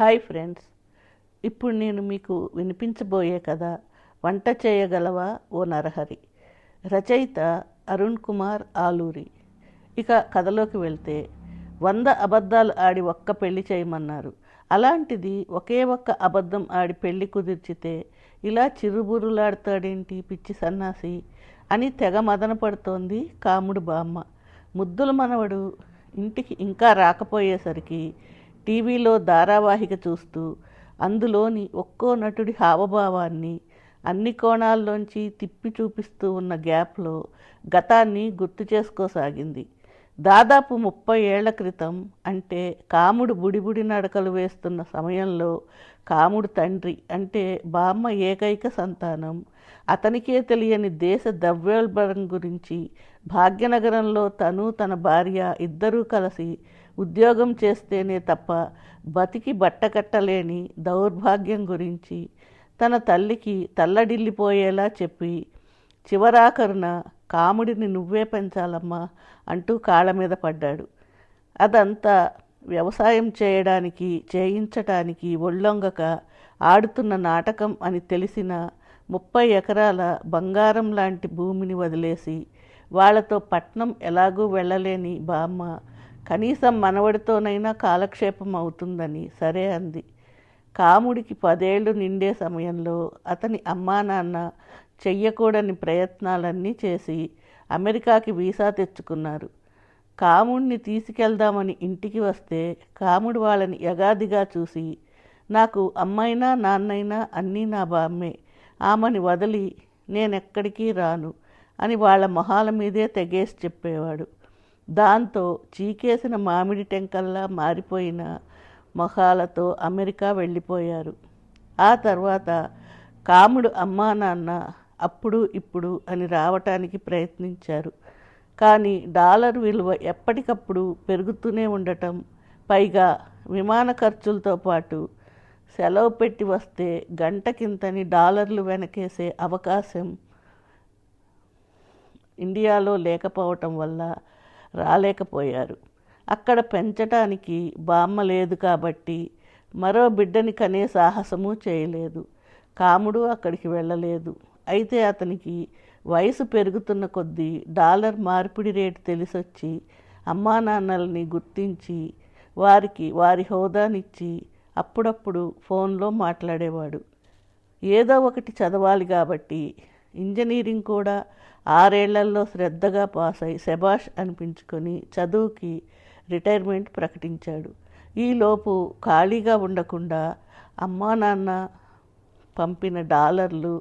Hi friends, ఇప్పుడు నేను మీకు వినిపించబోయే కథ వంట చేయగలవా ఓ నరహరి. రచయిత అరుణ్ కుమార్ ఆలూరి. ఇక కథలోకి వెళ్తే, 100 అబద్ధాలు ఆడి ఒక్క పెళ్లి చేయమన్నారు. అలాంటిది ఒకే ఒక్క అబద్ధం ఆడి పెళ్లి కుదిర్చితే ఇలా చిరుబురులాడతాడేంటి పిచ్చి సన్నాసి అని తెగ మదన పడుతోంది కాముడు బామ్మ. ముద్దుల మనవడు ఇంటికి ఇంకా రాకపోయేసరికి టీవీలో ధారావాహిక చూస్తూ అందులోని ఒక్కో నటుడి హావభావాన్ని అన్ని కోణాల్లోంచి తిప్పి చూపిస్తూ ఉన్న గ్యాప్లో గతాన్ని గుర్తు చేసుకోసాగింది. దాదాపు 30 ఏళ్ల క్రితం, అంటే కాముడు బుడిబుడి నడకలు వేస్తున్న సమయంలో, కాముడు తండ్రి అంటే బామ్మ ఏకైక సంతానం, అతనికే తెలియని దేశ ద్రవ్యోల్బణం గురించి భాగ్యనగరంలో తను తన భార్య ఇద్దరూ కలిసి ఉద్యోగం చేస్తేనే తప్ప బతికి బట్టకట్టలేని దౌర్భాగ్యం గురించి తన తల్లికి తల్లడిల్లిపోయేలా చెప్పి, చివరాఖరున కాముడిని నువ్వే పెంచాలమ్మా అంటూ కాళ్ళ మీద పడ్డాడు. అదంతా వ్యవసాయం చేయడానికి చేయించటానికి ఒళ్ళొంగక ఆడుతున్న నాటకం అని తెలిసిన 30 ఎకరాల బంగారం లాంటి భూమిని వదిలేసి వాళ్లతో పట్నం ఎలాగూ వెళ్ళలేని బామ్మ కనీసం మనవడితోనైనా కాలక్షేపం అవుతుందని సరే అంది. కాముడికి 10 ఏళ్లు నిండే సమయంలో అతని అమ్మా నాన్న చెయ్యకూడని ప్రయత్నాలన్నీ చేసి అమెరికాకి వీసా తెచ్చుకున్నారు. కాముడిని తీసుకెళ్దామని ఇంటికి వస్తే కాముడు వాళ్ళని యగాదిగా చూసి, నాకు అమ్మైనా నాన్నైనా అన్నీ నా బామ్మే, ఆమెని వదిలి నేనెక్కడికి రాను అని వాళ్ళ మొహాల మీదే తెగేసి చెప్పేవాడు. దాంతో చీకేసిన మామిడి టెంకల్లా మారిపోయిన మొహాలతో అమెరికా వెళ్ళిపోయారు. ఆ తర్వాత కాముడు అమ్మా నాన్న అప్పుడు ఇప్పుడు అని రావటానికి ప్రయత్నించారు. కానీ డాలర్ విలువ ఎప్పటికప్పుడు పెరుగుతూనే ఉండటం, పైగా విమాన ఖర్చులతో పాటు సెలవు పెట్టి వస్తే గంటకింతని డాలర్లు వెనకేసే అవకాశం ఇండియాలో లేకపోవటం వల్ల రాలేకపోయారు. అక్కడ పెంచటానికి బామ్మ లేదు కాబట్టి మరో బిడ్డని కనే సాహసము చేయలేదు. కాముడు అక్కడికి వెళ్ళలేదు. అయితే అతనికి వయసు పెరుగుతున్న కొద్దీ డాలర్ మార్పిడి రేటు తెలిసొచ్చి అమ్మా నాన్నల్ని గుర్తించి వారికి వారి హోదానిచ్చి అప్పుడప్పుడు ఫోన్లో మాట్లాడేవాడు. ఏదో ఒకటి చదవాలి కాబట్టి ఇంజనీరింగ్ కూడా 6 ఏళ్లలో శ్రద్ధగా పాస్ అయి శబాష్ అనిపించుకొని చదువుకి రిటైర్మెంట్ ప్రకటించాడు. ఈలోపు ఖాళీగా ఉండకుండా అమ్మా నాన్న పంపిన డాలర్లు,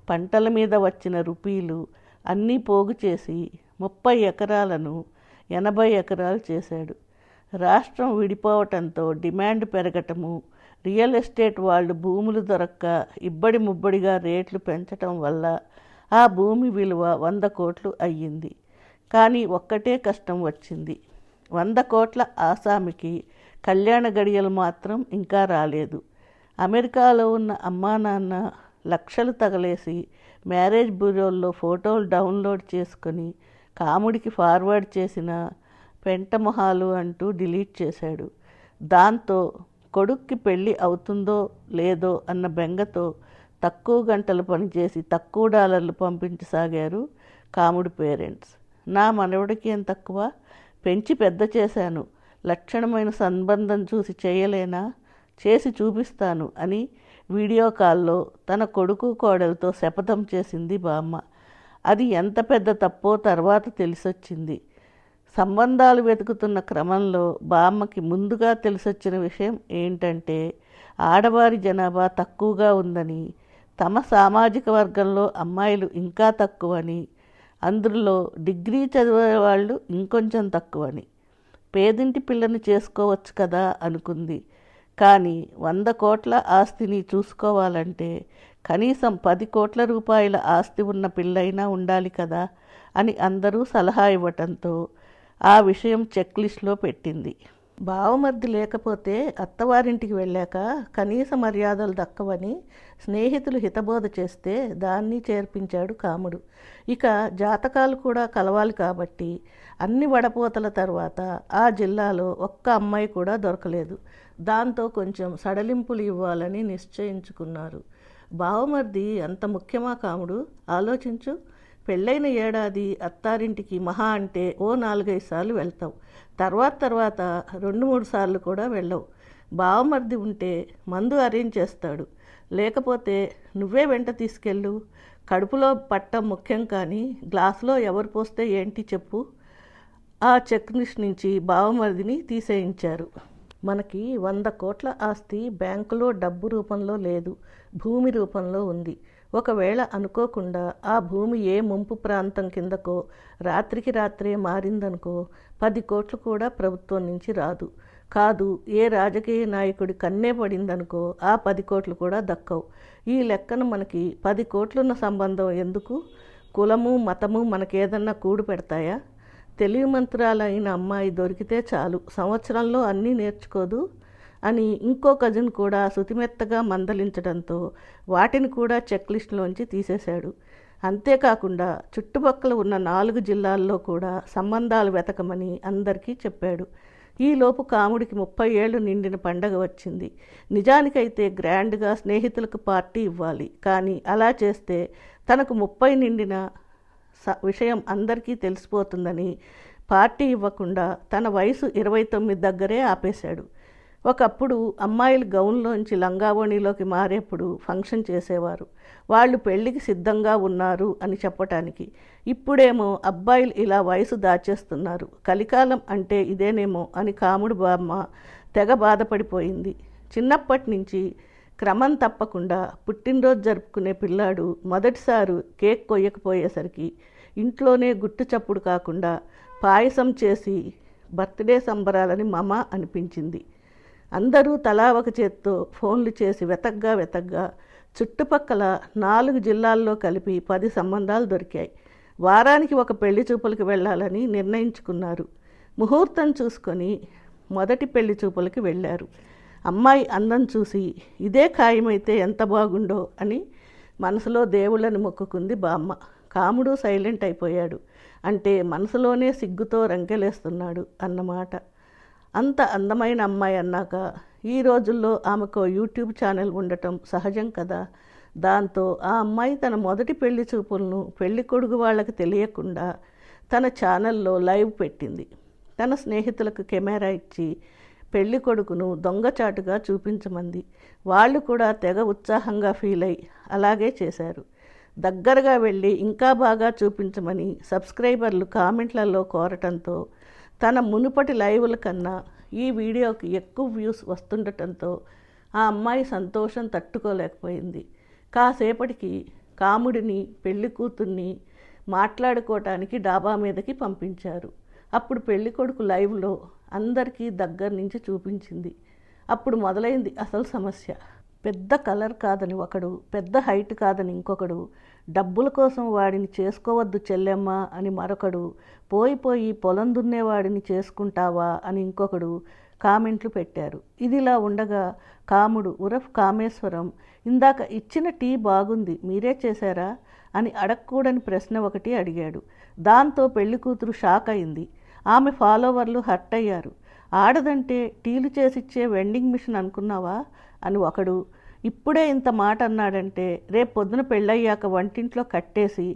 పంటల మీద వచ్చిన రూపీలు అన్నీ పోగు చేసి 30 ఎకరాలను 80 ఎకరాలు చేశాడు. రాష్ట్రం విడిపోవటంతో డిమాండ్ పెరగటము, రియల్ ఎస్టేట్ వాళ్ళు భూములు దొరక్క ఇబ్బడి ముబ్బడిగా రేట్లు పెంచటం వల్ల ఆ భూమి విలువ 100 కోట్లు అయ్యింది. కానీ ఒక్కటే కష్టం వచ్చింది. 100 కోట్ల ఆసామికి కళ్యాణ గడియలు మాత్రం ఇంకా రాలేదు. అమెరికాలో ఉన్న అమ్మా నాన్న లక్షలు తగలేసి మ్యారేజ్ బ్యూరోల్లో ఫోటోలు డౌన్లోడ్ చేసుకొని కాముడికి ఫార్వర్డ్ చేసిన పెంటమొహాలు అంటూ డిలీట్ చేశాడు. దాంతో కొడుక్కి పెళ్ళి అవుతుందో లేదో అన్న బెంగతో తక్కువ గంటలు పనిచేసి తక్కువ డాలర్లు పంపించసాగారు కాముడి పేరెంట్స్. నా మనవడికి ఏం తక్కువ, పెంచి పెద్ద చేశాను, లక్షణమైన సంబంధం చూసి చేయలేనా, చేసి చూపిస్తాను అని వీడియో కాల్లో తన కొడుకు కోడలతో శపథం చేసింది బామ్మ. అది ఎంత పెద్ద తప్పో తర్వాత తెలిసొచ్చింది. సంబంధాలు వెతుకుతున్న క్రమంలో బామ్మకి ముందుగా తెలిసొచ్చిన విషయం ఏంటంటే, ఆడవారి జనాభా తక్కువగా ఉందని, తమ సామాజిక వర్గంలో అమ్మాయిలు ఇంకా తక్కువని, అందులో డిగ్రీ చదివే వాళ్ళు ఇంకొంచెం తక్కువని. పేదింటి పిల్లని చేసుకోవచ్చు కదా అనుకుంది. కానీ 100 కోట్ల ఆస్తిని చూసుకోవాలంటే కనీసం 10 కోట్ల రూపాయల ఆస్తి ఉన్న పిల్లైనా ఉండాలి కదా అని అందరూ సలహా ఇవ్వటంతో ఆ విషయం చెక్ లిస్ట్లో పెట్టింది. బావమర్ది లేకపోతే అత్తవారింటికి వెళ్ళాక కనీస మర్యాదలు దక్కవని స్నేహితులు హితబోధ చేస్తే దాన్ని చేర్పించాడు కాముడు. ఇక జాతకాలు కూడా కలవాలి కాబట్టి అన్ని వడపోతల తర్వాత ఆ జిల్లాలో ఒక్క అమ్మాయి కూడా దొరకలేదు. దాంతో కొంచెం సడలింపులు ఇవ్వాలని నిశ్చయించుకున్నారు. బావమర్ది అంత ముఖ్యమా కాముడు? ఆలోచించు. పెళ్ళైన ఏడాది అత్తారింటికి మహా అంటే ఓ 4-5 సార్లు వెళ్తావు. తర్వాత 2-3 సార్లు కూడా వెళ్ళవు. బావమర్ది ఉంటే మందు అరేంజ్ చేస్తాడు, లేకపోతే నువ్వే వెంట తీసుకెళ్ళు. కడుపులో పట్టం ముఖ్యం కానీ గ్లాసులో ఎవరు పోస్తే ఏంటి చెప్పు. ఆ చెక్ లిస్ట్ నుంచి బావమర్దిని తీసేయించారు. మనకి 100 కోట్ల ఆస్తి బ్యాంకులో డబ్బు రూపంలో లేదు, భూమి రూపంలో ఉంది. ఒకవేళ అనుకోకుండా ఆ భూమి ఏ ముంపు ప్రాంతం కిందకో రాత్రికి రాత్రే మారిందనుకో 10 కోట్లు కూడా ప్రభుత్వం నుంచి రాదు. కాదు, ఏ రాజకీయ నాయకుడి కన్నే పడిందనుకో ఆ 10 కోట్లు కూడా దక్కవు. ఈ లెక్కన మనకి 10 కోట్లున్న సంబంధం ఎందుకు? కులము మతము మనకేదన్నా కూడు పెడతాయా? తెలివిమంతురాలైన అమ్మాయి దొరికితే చాలు, సంవత్సరంలో అన్నీ నేర్చుకోదు అని ఇంకో కజిన్ కూడా శుతిమెత్తగా మందలించడంతో వాటిని కూడా చెక్ లిస్టులోంచి తీసేశాడు. అంతేకాకుండా చుట్టుపక్కల ఉన్న 4 జిల్లాల్లో కూడా సంబంధాలు వెతకమని అందరికీ చెప్పాడు. ఈలోపు కాముడికి 30 ఏళ్ళు నిండిన పండగ వచ్చింది. నిజానికైతే గ్రాండ్గా స్నేహితులకు పార్టీ ఇవ్వాలి, కానీ అలా చేస్తే తనకు 30 నిండిన విషయం అందరికీ తెలిసిపోతుందని పార్టీ ఇవ్వకుండా తన వయసు 29 దగ్గరే ఆపేశాడు. ఒకప్పుడు అమ్మాయిలు గౌన్లోంచి లంగావోణిలోకి మారేప్పుడు ఫంక్షన్ చేసేవారు, వాళ్ళు పెళ్లికి సిద్ధంగా ఉన్నారు అని చెప్పటానికి. ఇప్పుడేమో అబ్బాయిలు ఇలా వయసు దాచేస్తున్నారు. కలికాలం అంటే ఇదేనేమో అని కాముడు బామ్మ తెగ బాధపడిపోయింది. చిన్నప్పటి నుంచి క్రమం తప్పకుండా పుట్టినరోజు జరుపుకునే పిల్లాడు మొదటిసారి కేక్ కొయ్యకపోయేసరికి ఇంట్లోనే గుట్టు చప్పుడు కాకుండా పాయసం చేసి బర్త్డే సంబరాలని మమ అనిపించింది. అందరూ తలా ఒక చేత్తో ఫోన్లు చేసి వెతగ్గా చుట్టుపక్కల 4 జిల్లాల్లో కలిపి 10 సంబంధాలు దొరికాయి. వారానికి ఒక పెళ్లి చూపులకు వెళ్ళాలని నిర్ణయించుకున్నారు. ముహూర్తం చూసుకొని మొదటి పెళ్లి చూపులకి వెళ్ళారు. అమ్మాయి అందం చూసి ఇదే ఖాయమైతే ఎంత బాగుండో అని మనసులో దేవుళ్ళని మొక్కుకుంది బామ్మ. కాముడు సైలెంట్ అయిపోయాడు. అంటే మనసులోనే సిగ్గుతో రంకెలేస్తున్నాడు అన్నమాట. అంత అందమైన అమ్మాయి అన్నాక ఈ రోజుల్లో ఆమెకు యూట్యూబ్ ఛానల్ ఉండటం సహజం కదా. దాంతో ఆ అమ్మాయి తన మొదటి పెళ్లి చూపులను పెళ్లి కొడుకు వాళ్ళకి తెలియకుండా తన ఛానల్లో లైవ్ పెట్టింది. తన స్నేహితులకు కెమెరా ఇచ్చి పెళ్లి కొడుకును దొంగచాటుగా చూపించమంది. వాళ్ళు కూడా తెగ ఉత్సాహంగా ఫీల్ అయి అలాగే చేశారు. దగ్గరగా వెళ్ళి ఇంకా బాగా చూపించమని సబ్స్క్రైబర్లు కామెంట్లలో కోరటంతో తన మునుపటి లైవ్ల కన్నా ఈ వీడియోకి ఎక్కువ వ్యూస్ వస్తుండటంతో ఆ అమ్మాయి సంతోషం తట్టుకోలేకపోయింది. కాసేపటికి కాముడిని పెళ్లి కూతుర్ని మాట్లాడుకోవటానికి డాబా మీదకి పంపించారు. అప్పుడు పెళ్లి కొడుకు లైవ్లో అందరికీ దగ్గర నుంచి చూపించింది. అప్పుడు మొదలైంది అసలు సమస్య. పెద్ద కలర్ కాదని ఒకడు, పెద్ద హైట్ కాదని ఇంకొకడు, డబ్బుల కోసం వాడిని చేసుకోవద్దు చెల్లెమ్మ అని మరొకడు, పోయి పొలం దున్నేవాడిని చేసుకుంటావా అని ఇంకొకడు కామెంట్లు పెట్టారు. ఇదిలా ఉండగా కాముడు ఉరఫ్ కామేశ్వరం ఇందాక ఇచ్చిన టీ బాగుంది, మీరే చేశారా అని అడగకూడని ప్రశ్న ఒకటి అడిగాడు. దాంతో పెళ్లి కూతురు షాక్ అయింది. ఆమె ఫాలోవర్లు హర్ట్ అయ్యారు. ఆడదంటే టీలు చేసిచ్చే వెండింగ్ మిషన్ అనుకున్నావా అని ఒకడు, ఇప్పుడే ఇంత మాట అన్నాడంటే రేపు పొద్దున పెళ్ళయ్యాక వంటింట్లో కట్టేసి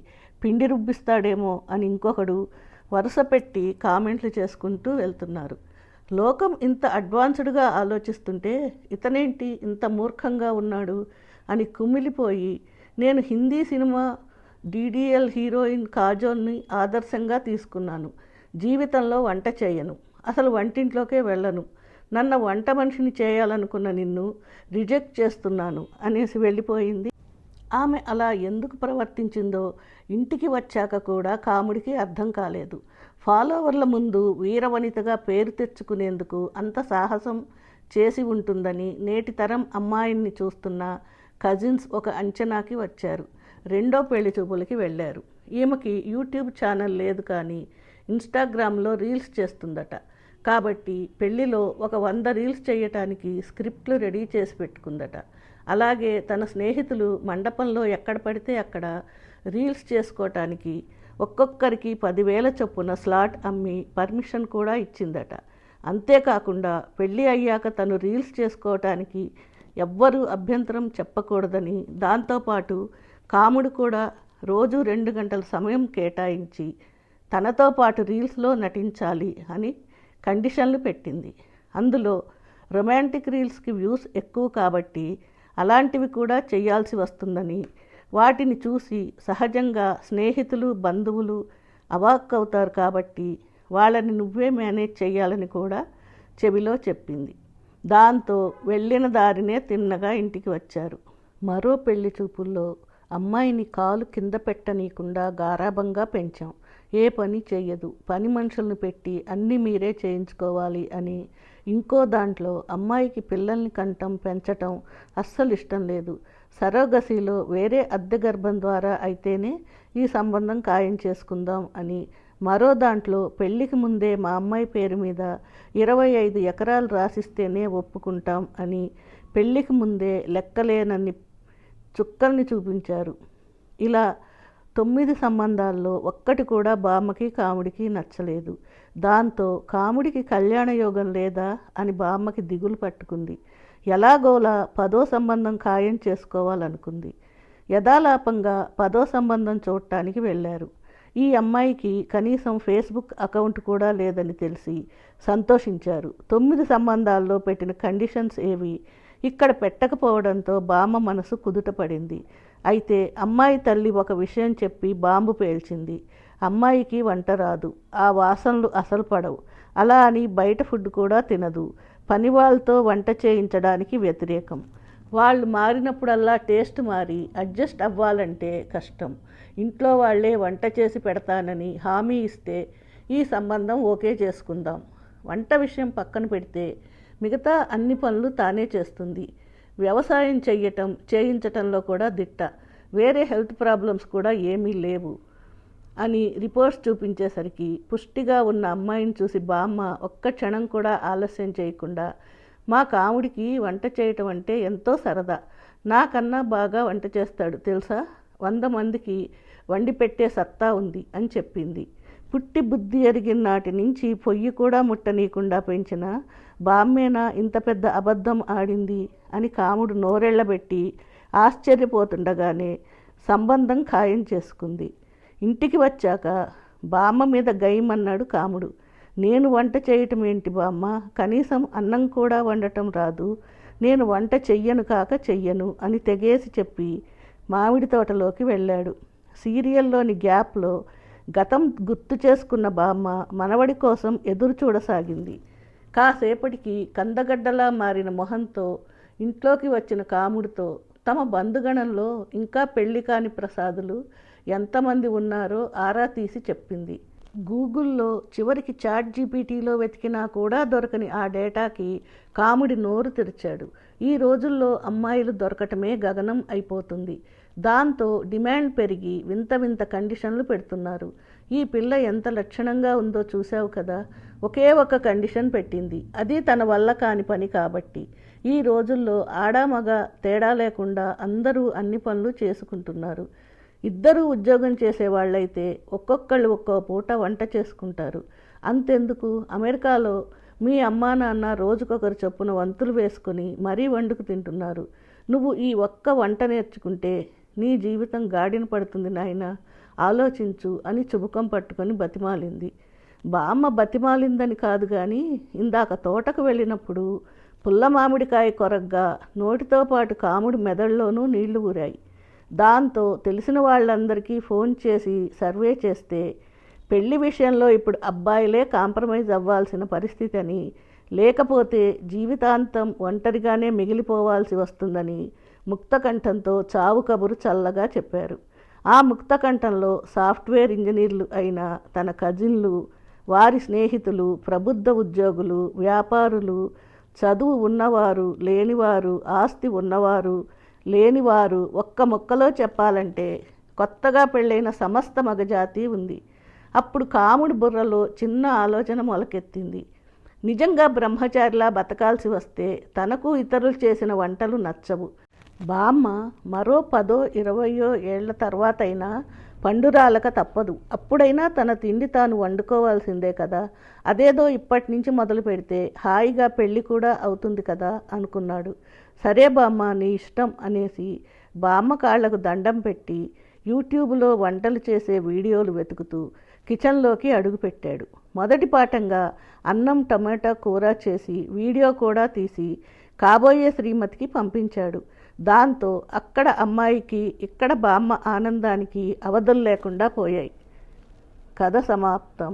పిండి రుబ్బిస్తాడేమో అని ఇంకొకడు వరుస పెట్టి కామెంట్లు చేసుకుంటూ వెళ్తున్నారు. లోకం ఇంత అడ్వాన్స్డ్గా ఆలోచిస్తుంటే ఇతనేంటి ఇంత మూర్ఖంగా ఉన్నాడు అని కుమిలిపోయి, నేను హిందీ సినిమా DDL హీరోయిన్ కాజోల్ని ఆదర్శంగా తీసుకున్నాను. జీవితంలో వంట చేయను, అసలు వంటింట్లోకే వెళ్ళను, నన్ను వంట మనిషిని చేయాలనుకున్న నిన్ను రిజెక్ట్ చేస్తున్నాను అనేసి వెళ్ళిపోయింది. ఆమె అలా ఎందుకు ప్రవర్తించిందో ఇంటికి వచ్చాక కూడా కాముడికి అర్థం కాలేదు. ఫాలోవర్ల ముందు వీరవనితగా పేరు తెచ్చుకునేందుకు అంత సాహసం చేసి ఉంటుందని నేటి తరం అమ్మాయిని చూస్తున్న కజిన్స్ ఒక అంచనాకి వచ్చారు. రెండో పెళ్లి చూపులకి వెళ్ళారు. ఈమెకి యూట్యూబ్ ఛానల్ లేదు కానీ ఇన్స్టాగ్రామ్లో రీల్స్ చేస్తుందట. కాబట్టి పెళ్లిలో ఒక 100 రీల్స్ చేయటానికి స్క్రిప్ట్లు రెడీ చేసి పెట్టుకుందట. అలాగే తన స్నేహితులు మండపంలో ఎక్కడ పడితే అక్కడ రీల్స్ చేసుకోవటానికి ఒక్కొక్కరికి 10,000 చొప్పున స్లాట్ అమ్మి పర్మిషన్ కూడా ఇచ్చిందట. అంతేకాకుండా పెళ్ళి అయ్యాక తను రీల్స్ చేసుకోవటానికి ఎవ్వరూ అభ్యంతరం చెప్పకూడదని, దాంతోపాటు కాముడు కూడా రోజు 2 గంటల సమయం కేటాయించి తనతో పాటు రీల్స్లో నటించాలి అని కండిషన్లు పెట్టింది. అందులో రొమాంటిక్ రీల్స్కి వ్యూస్ ఎక్కువ కాబట్టి అలాంటివి కూడా చేయాల్సి వస్తుందని, వాటిని చూసి సహజంగా స్నేహితులు బంధువులు అవాక్కవుతారు కాబట్టి వాళ్ళని నువ్వే మేనేజ్ చేయాలని కూడా చెవిలో చెప్పింది. దాంతో వెళ్ళిన దారినే తిన్నగా ఇంటికి వచ్చారు. మరో పెళ్లి చూపుల్లో అమ్మాయిని కాలు కింద పెట్టనీయకుండా గారాబంగా పెంచాం. ఏ పని చెయ్యదు, పని మనుషులను పెట్టి అన్నీ మీరే చేయించుకోవాలి అని. ఇంకో దాంట్లో అమ్మాయికి పిల్లల్ని కంటం పెంచటం అస్సలు ఇష్టం లేదు. సరోగసీలో వేరే అద్దె గర్భం ద్వారా అయితేనే ఈ సంబంధం ఖాయం చేసుకుందాం అని. మరో దాంట్లో పెళ్లికి ముందే మా అమ్మాయి పేరు మీద 25 ఎకరాలు రాసిస్తేనే ఒప్పుకుంటాం అని పెళ్లికి ముందే లెక్కలేనన్ని చుక్కల్ని చూపించారు. ఇలా 9 సంబంధాల్లో ఒక్కటి కూడా బామ్మకి కాముడికి నచ్చలేదు. దాంతో కాముడికి కళ్యాణ యోగం లేదా అని బామ్మకి దిగులు పట్టుకుంది. ఎలాగోలా 10వ సంబంధం ఖాయం చేసుకోవాలనుకుంది. యథాలాపంగా 10వ సంబంధం చూడటానికి వెళ్ళారు. ఈ అమ్మాయికి కనీసం ఫేస్బుక్ అకౌంట్ కూడా లేదని తెలిసి సంతోషించారు. 9 సంబంధాల్లో పెట్టిన కండిషన్స్ ఏవి ఇక్కడ పెట్టకపోవడంతో బామ్మ మనసు కుదుటపడింది. అయితే అమ్మాయి తల్లి ఒక విషయం చెప్పి బాంబు పేల్చింది. అమ్మాయికి వంట రాదు, ఆ వాసనలు అసలు పడవు, అలా అని బయట ఫుడ్ కూడా తినదు, పని వాళ్ళతో వంట చేయించడానికి వ్యతిరేకం. వాళ్ళు మారినప్పుడల్లా టేస్ట్ మారి అడ్జస్ట్ అవ్వాలంటే కష్టం. ఇంట్లో వాళ్లే వంట చేసి పెడతానని హామీ ఇస్తే ఈ సంబంధం ఓకే చేసుకుందాం. వంట విషయం పక్కన పెడితే మిగతా అన్ని పనులు తానే చేస్తుంది. వ్యవసాయం చేయించటంలో కూడా దిట్ట. వేరే హెల్త్ ప్రాబ్లమ్స్ కూడా ఏమీ లేవు అని రిపోర్ట్స్ చూపించేసరికి పుష్టిగా ఉన్న అమ్మాయిని చూసి బామ్మ ఒక్క క్షణం కూడా ఆలస్యం చేయకుండా, మా కాముడికి వంట చేయటం అంటే ఎంతో సరదా, నాకన్నా బాగా వంట చేస్తాడు తెలుసా, 100 మందికి వండి పెట్టే సత్తా ఉంది అని చెప్పింది. పుట్టి బుద్ధి ఎరిగిన నాటి నుంచి పొయ్యి కూడా ముట్టనీయకుండా పెంచిన బామ్మేనా ఇంత పెద్ద అబద్ధం ఆడింది అని కాముడు నోరెళ్లబెట్టి ఆశ్చర్యపోతుండగానే సంబంధం ఖాయం చేసుకుంది. ఇంటికి వచ్చాక బామ్మ మీద గైమన్నాడు కాముడు. నేను వంట చేయటం ఏంటి బామ్మ, కనీసం అన్నం కూడా వండటం రాదు, నేను వంట చెయ్యను కాక చెయ్యను అని తెగేసి చెప్పి మామిడి తోటలోకి వెళ్ళాడు. సీరియల్లోని గ్యాప్లో గతం గుర్తు చేసుకున్న బామ్మ మనవడి కోసం ఎదురు చూడసాగింది. కాసేపటికి కందగడ్డలా మారిన మొహంతో ఇంట్లోకి వచ్చిన కాముడితో తమ బంధుగణంలో ఇంకా పెళ్లి కాని ప్రసాదులు ఎంతమంది ఉన్నారో ఆరా తీసి చెప్పింది. గూగుల్లో చివరికి ChatGPTలో వెతికినా కూడా దొరకని ఆ డేటాకి కాముడి నోరు తెరిచాడు. ఈ రోజుల్లో అమ్మాయిలు దొరకటమే గగనం అయిపోతుంది. దాంతో డిమాండ్ పెరిగి వింత వింత కండిషన్లు పెడుతున్నారు. ఈ పిల్ల ఎంత లక్షణంగా ఉందో చూసావు కదా, ఒకే ఒక కండిషన్ పెట్టింది, అది తన వల్ల కాని పని కాబట్టి. ఈ రోజుల్లో ఆడామగ తేడా లేకుండా అందరూ అన్ని పనులు చేసుకుంటున్నారు. ఇద్దరూ ఉద్యోగం చేసేవాళ్ళైతే ఒక్కొక్కళ్ళు ఒక్కో పూట వంట చేసుకుంటారు. అంతెందుకు, అమెరికాలో మీ అమ్మా నాన్న రోజుకొకరు చొప్పున వంతులు వేసుకుని మరీ వండుకు తింటున్నారు. నువ్వు ఈ ఒక్క వంట నేర్చుకుంటే నీ జీవితం గాడిన పడుతుంది నాయనా, ఆలోచించు అని చుబుకం పట్టుకొని బతిమాలింది. బామ్మ బతిమాలిందని కాదు కానీ ఇందాక తోటకు వెళ్ళినప్పుడు పుల్ల మామిడికాయ కొరగ్గా నోటితో పాటు కాముడి మెదడులోనూ నీళ్లు ఊరాయి. దాంతో తెలిసిన వాళ్ళందరికీ ఫోన్ చేసి సర్వే చేస్తే పెళ్లి విషయంలో ఇప్పుడు అబ్బాయిలే కాంప్రమైజ్ అవ్వాల్సిన పరిస్థితి అని, లేకపోతే జీవితాంతం ఒంటరిగానే మిగిలిపోవాల్సి వస్తుందని ముక్తకంఠంతో చావు కబురు చల్లగా చెప్పారు. ఆ ముక్తకంఠంలో సాఫ్ట్వేర్ ఇంజనీర్లు అయిన తన కజిన్లు, వారి స్నేహితులు, ప్రబుద్ధ ఉద్యోగులు, వ్యాపారులు, చదువు ఉన్నవారు లేనివారు, ఆస్తి ఉన్నవారు లేనివారు, ఒక్క ముక్కలో చెప్పాలంటే కొత్తగా పెళ్ళైన సమస్త మగజాతి ఉంది. అప్పుడు కాముడి బుర్రలో చిన్న ఆలోచన మొలకెత్తింది. నిజంగా బ్రహ్మచారిలా బతకాల్సి వస్తే తనకు ఇతరులు చేసిన వంటలు నచ్చవు. బామ్మ మరో 10 20 ఏళ్ల తర్వాతైనా పండురాలక తప్పదు. అప్పుడైనా తన తిండి తాను వండుకోవాల్సిందే కదా. అదేదో ఇప్పటి నుంచి మొదలు పెడితే హాయిగా పెళ్ళి కూడా అవుతుంది కదా అనుకున్నాడు. సరే బామ్మ, నీ ఇష్టం అనేసి బామ్మ కాళ్లకు దండం పెట్టి యూట్యూబ్లో వంటలు చేసే వీడియోలు వెతుకుతూ కిచెన్లోకి అడుగుపెట్టాడు. మొదటి పాఠంగా అన్నం టమాటా కూర చేసి వీడియో కూడా తీసి కాబోయే శ్రీమతికి పంపించాడు. దాంతో అక్కడ అమ్మాయికి ఇక్కడ బామ్మ ఆనందానికి అవధులు లేకుండా పోయాయి. కథ సమాప్తం.